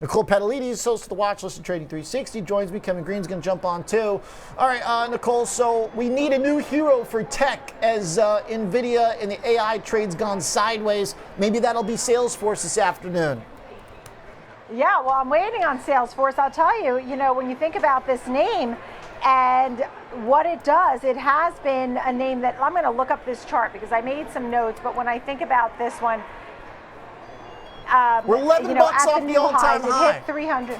Nicole Petallides, host of the Watch List of Trading 360, joins me. Kevin Green's going to jump on too. All right, Nicole, so we need a new hero for tech as NVIDIA and the AI trade's gone sideways. Maybe that'll be Salesforce this afternoon. Yeah, well, I'm waiting on Salesforce. I'll tell you, when you think about this name and what it does, it has been a name that I'm going to look up this chart because I made some notes, but when I think about this one, we're $11 off the all-time high. It hit 300.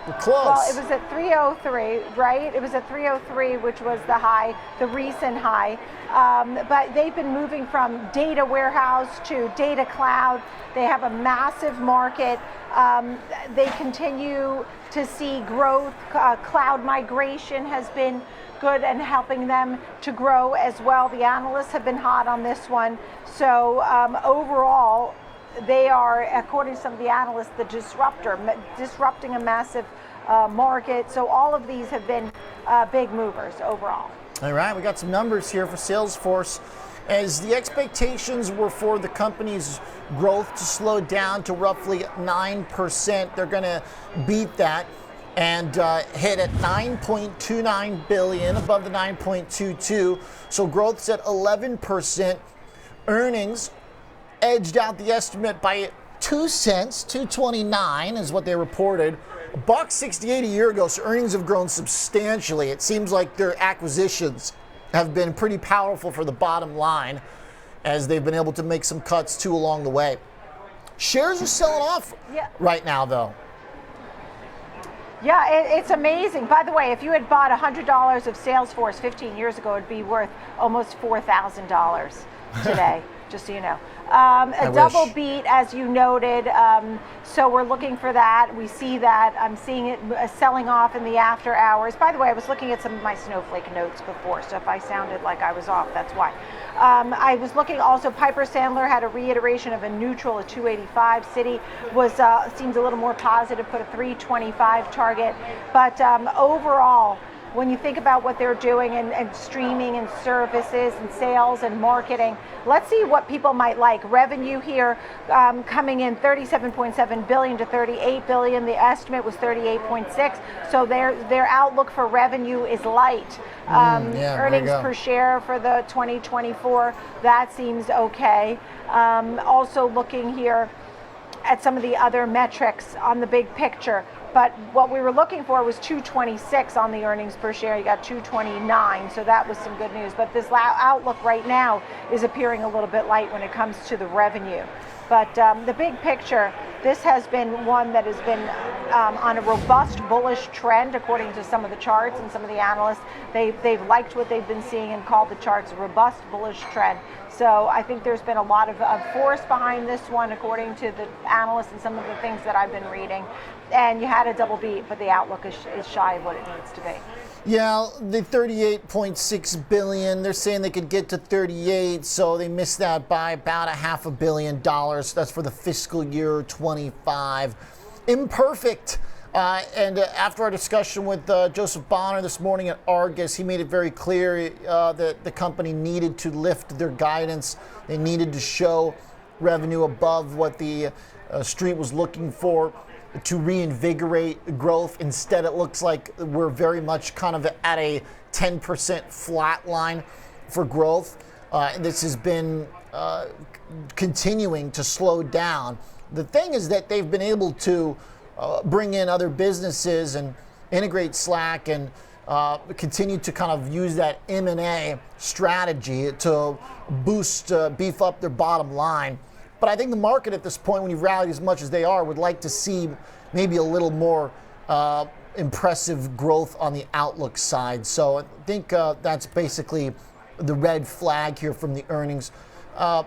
We're close. Well, it was at 303, right? It was at 303, which was the high, the recent high. But they've been moving from data warehouse to data cloud. They have a massive market. They continue to see growth. Cloud migration has been good and helping them to grow as well. The analysts have been hot on this one. So overall, they are, according to some of the analysts, the disrupting a massive market. So all of these have been big movers overall. All right, we got some numbers here for Salesforce. As the expectations were for the company's growth to slow down to roughly 9%, they're going to beat that and hit at $9.29 billion, above the 9.22. So growth's at 11%. Earnings edged out the estimate by 2 cents, 2.29 is what they reported. $1.68 a year ago, so earnings have grown substantially. It seems like their acquisitions have been pretty powerful for the bottom line as they've been able to make some cuts too along the way. Shares are selling off right now, though. Yeah, it's amazing. By the way, if you had bought $100 of Salesforce 15 years ago, it'd be worth almost $4,000 today, just so you know. A double beat, as you noted, so we're looking for that. We see that. I'm seeing it selling off in the after hours. By the way, I was looking at some of my Snowflake notes before, so if I sounded like I was off, that's why. I was looking also, Piper Sandler had a reiteration of a neutral at 285. Citi was seems a little more positive, put a 325 target. But overall, when you think about what they're doing and streaming and services and sales and marketing, let's see what people might like. Revenue here coming in 37.7 billion to 38 billion. The estimate was 38.6. So their outlook for revenue is light. Earnings per share for the 2024, that seems okay. Also looking here at some of the other metrics on the big picture. But what we were looking for was 226 on the earnings per share. You got 229, so that was some good news. But this outlook right now is appearing a little bit light when it comes to the revenue. But the big picture, this has been one that has been on a robust bullish trend, according to some of the charts and some of the analysts. They've liked what they've been seeing and called the charts a robust bullish trend. So I think there's been a lot of force behind this one, according to the analysts and some of the things that I've been reading. And you had a double beat, but the outlook is shy of what it needs to be. Yeah, the 38.6 billion, they're saying they could get to 38, so they missed that by about $500 million. That's for the fiscal year 25. Imperfect. And after our discussion with Joseph Bonner this morning at Argus, he made it very clear that the company needed to lift their guidance. They needed to show revenue above what the street was looking for to reinvigorate growth. Instead, it looks like we're very much kind of at a 10% flat line for growth. This has been continuing to slow down. The thing is that they've been able to bring in other businesses and integrate Slack and continue to kind of use that M&A strategy to beef up their bottom line. But I think the market at this point, when you've rallied as much as they are, would like to see maybe a little more impressive growth on the outlook side. So I think that's basically the red flag here from the earnings.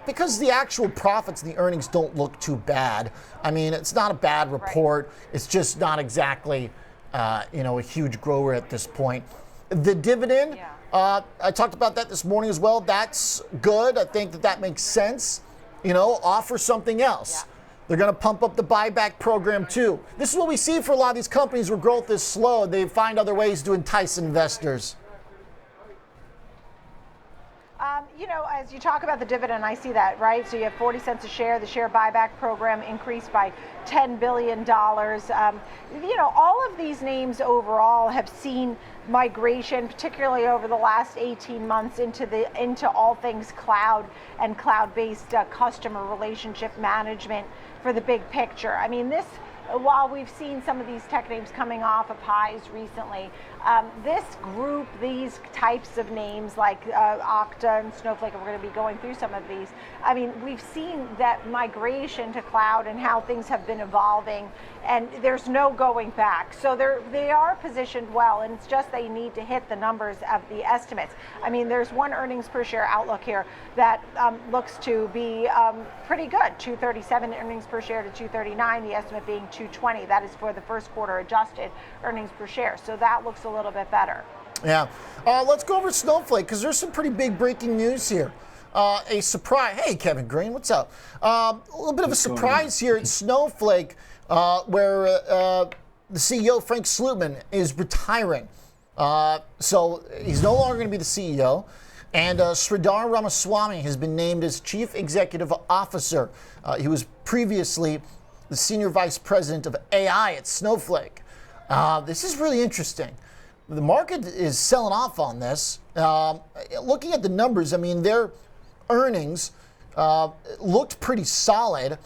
Because the actual profits and the earnings don't look too bad. I mean, it's not a bad report. Right. It's just not exactly, a huge grower at this point. The dividend, I talked about that this morning as well. That's good. I think that makes sense. Offer something else. Yeah. They're going to pump up the buyback program too. This is what we see for a lot of these companies where growth is slow. They find other ways to entice investors. As you talk about the dividend, I see that, right? So you have 40 cents a share. The share buyback program increased by $10 billion. All of these names overall have seen migration, particularly over the last 18 months, into all things cloud and cloud-based customer relationship management for the big picture. I mean, while we've seen some of these tech names coming off of highs recently, this group, these types of names like OKTA and Snowflake, and we're going to be going through some of these, I mean, we've seen that migration to cloud and how things have been evolving, and there's no going back. So they are positioned well, and it's just they need to hit the numbers of the estimates. I mean, there's one earnings per share outlook here that looks to be pretty good, 237 earnings per share to 239, the estimate being 220. That is for the first quarter adjusted earnings per share. So that looks a little bit better. Yeah. Let's go over Snowflake, because there's some pretty big breaking news here. A surprise. Hey, Kevin Green, what's up? A little bit of a surprise here at Snowflake, where the CEO, Frank Slootman, is retiring. So he's no longer going to be the CEO. And Sridhar Ramaswamy has been named as Chief Executive Officer. He was previously the Senior Vice President of AI at Snowflake. This is really interesting. The market is selling off on this. Looking at the numbers, I mean, their earnings looked pretty solid.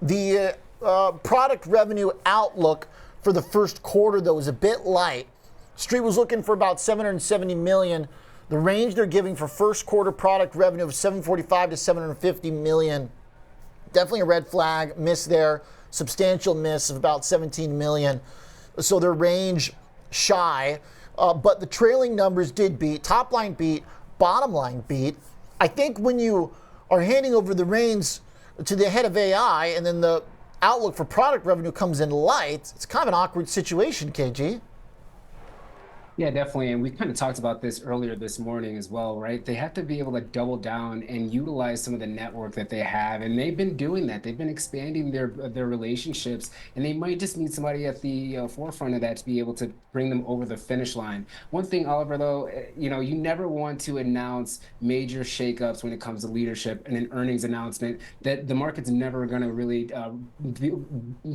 The product revenue outlook for the first quarter, though, was a bit light. Street was looking for about $770 million. The range they're giving for first quarter product revenue of $745 to $750 million. Definitely a red flag, miss there. Substantial miss of about $17 million. So their range shy, but the trailing numbers did beat, top line beat, bottom line beat. I think when you are handing over the reins to the head of AI and then the outlook for product revenue comes in light, it's kind of an awkward situation, KG. Yeah, definitely. And we kind of talked about this earlier this morning as well, right? They have to be able to double down and utilize some of the network that they have. And they've been doing that. They've been expanding their relationships. And they might just need somebody at the forefront of that to be able to bring them over the finish line. One thing, Oliver, though, you never want to announce major shakeups when it comes to leadership and an earnings announcement that the market's never going to really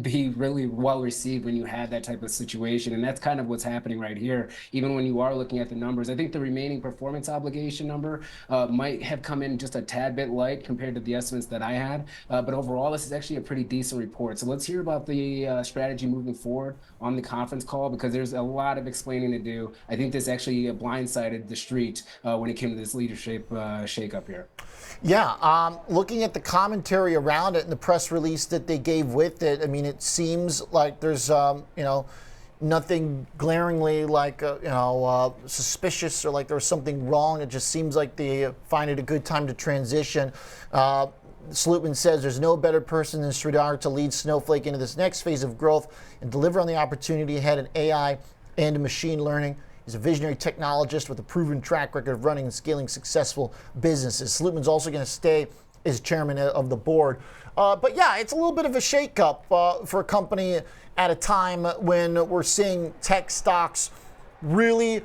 be really well received when you have that type of situation. And that's kind of what's happening right here. Even when you are looking at the numbers, I think the remaining performance obligation number might have come in just a tad bit light compared to the estimates that I had. But overall, this is actually a pretty decent report. So let's hear about the strategy moving forward on the conference call, because there's a lot of explaining to do. I think this actually blindsided the street when it came to this leadership shakeup here. Yeah, looking at the commentary around it and the press release that they gave with it, I mean, it seems like there's, nothing glaringly like, suspicious or like there was something wrong. It just seems like they find it a good time to transition. Slootman says there's no better person than Sridhar to lead Snowflake into this next phase of growth and deliver on the opportunity ahead in AI and machine learning. He's a visionary technologist with a proven track record of running and scaling successful businesses. Slootman's also going to stay as chairman of the board. But yeah, it's a little bit of a shakeup for a company at a time when we're seeing tech stocks really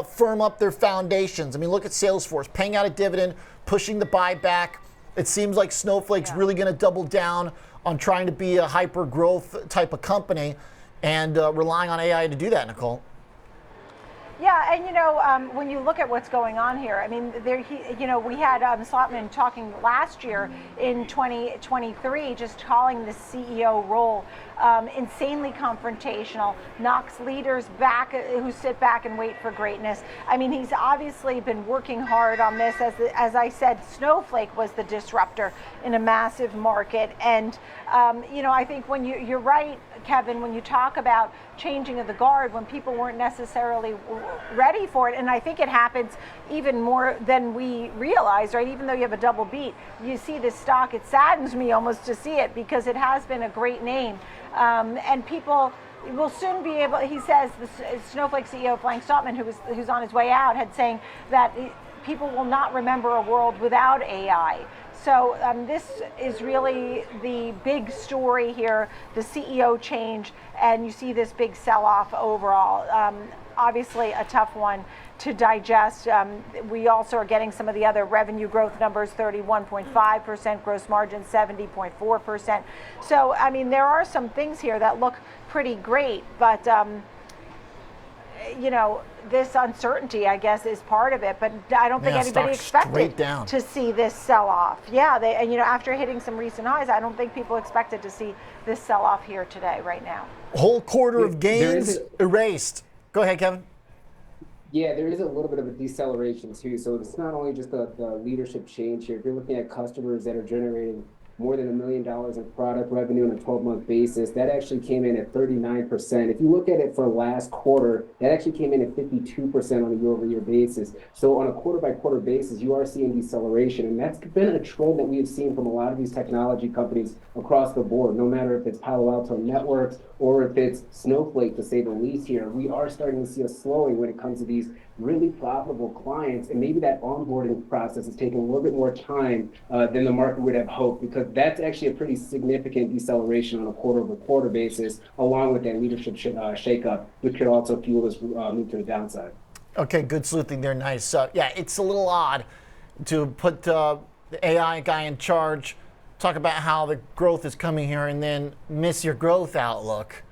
firm up their foundations. I mean, look at Salesforce paying out a dividend, pushing the buyback. It seems like Snowflake's really going to double down on trying to be a hyper growth type of company and relying on AI to do that, Nicole. Yeah, and when you look at what's going on here, I mean, we had Slootman talking last year in 2023, just calling the CEO role insanely confrontational, knocks leaders back who sit back and wait for greatness. I mean, he's obviously been working hard on this. As I said, Snowflake was the disruptor in a massive market, and I think when you're right, Kevin, when you talk about changing of the guard when people weren't necessarily ready for it, and I think it happens even more than we realize, right? Even though you have a double beat, you see this stock, it saddens me almost to see it because it has been a great name. And people will soon be able, he says, the Snowflake CEO, Frank Slootman, who's on his way out, had saying that people will not remember a world without AI. So this is really the big story here, the CEO change, and you see this big sell-off overall. obviously a tough one to digest. We also are getting some of the other revenue growth numbers, 31.5%, gross margin 70.4%. So, I mean, there are some things here that look pretty great, but you know, this uncertainty, I guess, is part of it, but I don't think anybody expected to see this sell-off. Yeah, and you know, after hitting some recent highs, I don't think people expected to see this sell-off here today, right now. Whole quarter of gains erased. Go ahead, Kevin. Yeah, there is a little bit of a deceleration too. So it's not only just the leadership change here. If you're looking at customers that are generating more than $1 million in product revenue on a 12-month basis, that actually came in at 39%. If you look at it for last quarter, that actually came in at 52% on a year-over-year basis. So on a quarter-by-quarter basis, you are seeing deceleration, and that's been a trend that we have seen from a lot of these technology companies across the board, no matter if it's Palo Alto Networks or if it's Snowflake, to say the least here. We are starting to see a slowing when it comes to these really profitable clients, and maybe that onboarding process is taking a little bit more time than the market would have hoped, because that's actually a pretty significant deceleration on a quarter-over-quarter basis, along with that leadership shakeup, which could also fuel this move to the downside. Okay, good sleuthing there, nice. Yeah, it's a little odd to put the AI guy in charge, talk about how the growth is coming here, and then miss your growth outlook.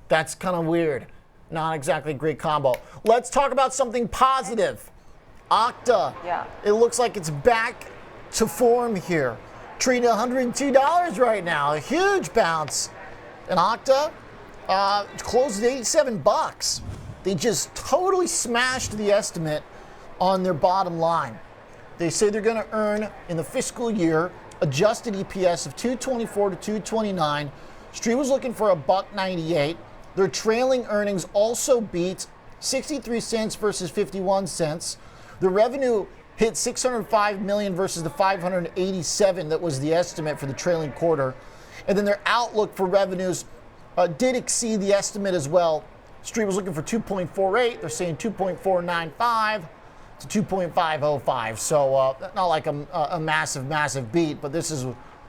That's kind of weird. Not exactly a great combo. Let's talk about something positive. OKTA. Yeah. It looks like it's back to form here. Trading $102 right now. A huge bounce. And OKTA closed at $87. They just totally smashed the estimate on their bottom line. They say they're going to earn in the fiscal year adjusted EPS of $2.24 to $2.29. Street was looking for $1.98. Their trailing earnings also beat 63 cents versus 51 cents. The revenue hit $605 million versus the $587 that was the estimate for the trailing quarter. And then their outlook for revenues did exceed the estimate as well. Street was looking for 2.48. They're saying 2.495 to 2.505. So not like a massive beat, but this is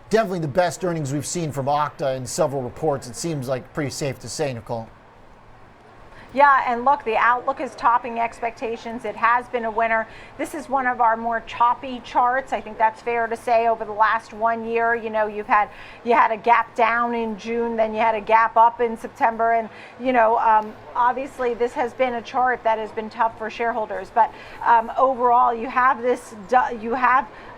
definitely the best earnings we've seen from OKTA in several reports. It seems like pretty safe to say, Nicole. Yeah, and look, the outlook is topping expectations. It has been a winner. This is one of our more choppy charts. I think that's fair to say. Over the last 1 year, you know, you had a gap down in June, then you had a gap up in September, and you know, obviously this has been a chart that has been tough for shareholders. But overall, you have this.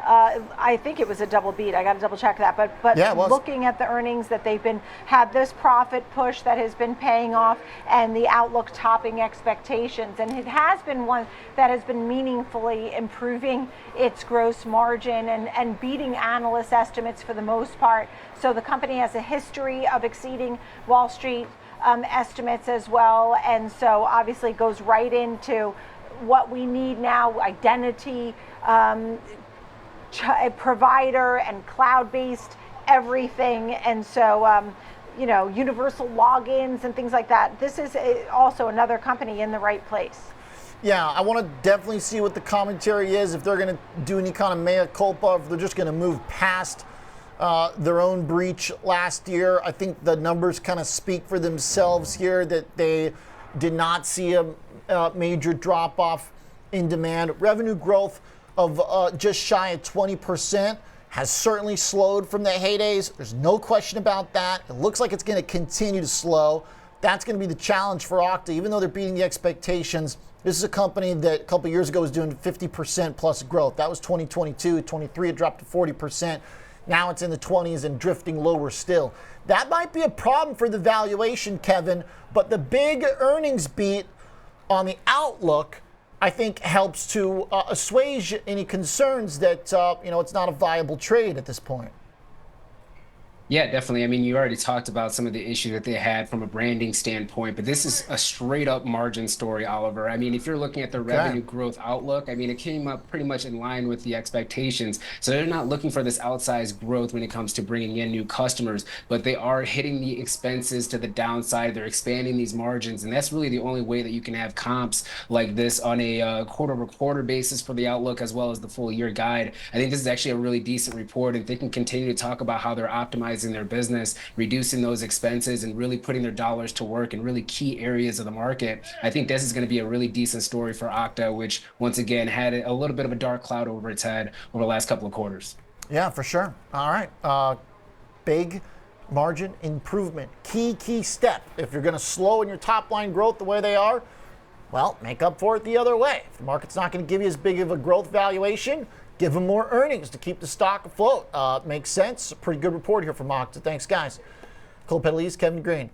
I think it was a double beat. I got to double check that. But yeah, looking at the earnings that they've had this profit push that has been paying off, and the outlook topping expectations, and it has been one that has been meaningfully improving its gross margin and beating analyst estimates for the most part. So the company has a history of exceeding Wall Street estimates as well, and so obviously goes right into what we need now: identity, provider, and cloud-based everything. And so you know, universal logins and things like that. This is also another company in the right place. Yeah, I want to definitely see what the commentary is, if they're going to do any kind of mea culpa, if they're just going to move past their own breach last year. I think the numbers kind of speak for themselves here, that they did not see a major drop-off in demand. Revenue growth of just shy of 20% has certainly slowed from the heydays. There's no question about that. It looks like it's going to continue to slow. That's going to be the challenge for OKTA. Even though they're beating the expectations, this is a company that a couple years ago was doing 50% plus growth. That was 2022. 23, it dropped to 40%. Now it's in the 20s and drifting lower still. That might be a problem for the valuation, Kevin, but the big earnings beat on the outlook, I think, helps to assuage any concerns that you know, it's not a viable trade at this point. Yeah, definitely. I mean, you already talked about some of the issues that they had from a branding standpoint, but this is a straight up margin story, Oliver. I mean, if you're looking at the revenue growth outlook, I mean, it came up pretty much in line with the expectations. So they're not looking for this outsized growth when it comes to bringing in new customers, but they are hitting the expenses to the downside. They're expanding these margins, and that's really the only way that you can have comps like this on a quarter-over-quarter basis for the outlook, as well as the full year guide. I think this is actually a really decent report, and if they can continue to talk about how they're optimizing optimizing their business, reducing those expenses, and really putting their dollars to work in really key areas of the market, I think this is going to be a really decent story for Okta, which once again had a little bit of a dark cloud over its head over the last couple of quarters. Yeah, for sure. All right. Big margin improvement. Key step. If you're going to slow in your top line growth the way they are, well, make up for it the other way. If the market's not going to give you as big of a growth valuation, give them more earnings to keep the stock afloat. Makes sense. A pretty good report here from Okta. Thanks, guys. Nicole, Petallides, Kevin Green.